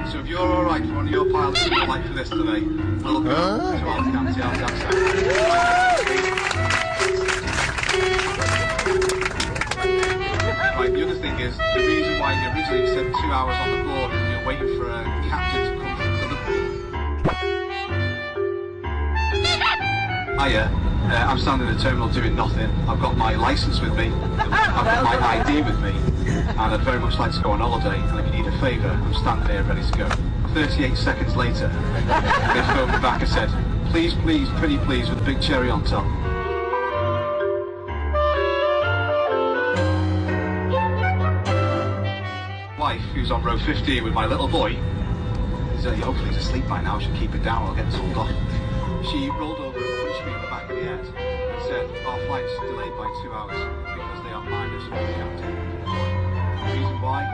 So if you're alright for one of your pilots to be like for this today, welcome to our Canty Arms accent. Right, the other thing is, the reason why you originally said 2 hours on the board and you're waiting for a captain to come from Liverpool. Hiya, I'm standing in the terminal doing nothing. I've got my licence with me, I've got my ID with me, and I'd very much like to go on holiday, and if you need a favour, I'm standing here ready to go. 38 seconds later, they phoned me back and said, please, please, pretty please, with a big cherry on top. Wife, who's on row 15 with my little boy, hopefully he's asleep by now, I should keep it down or I'll get told off. She rolled over and punched me in the back of the head and said, our flight's delayed by 2 hours because they are minus one captain. Reason why?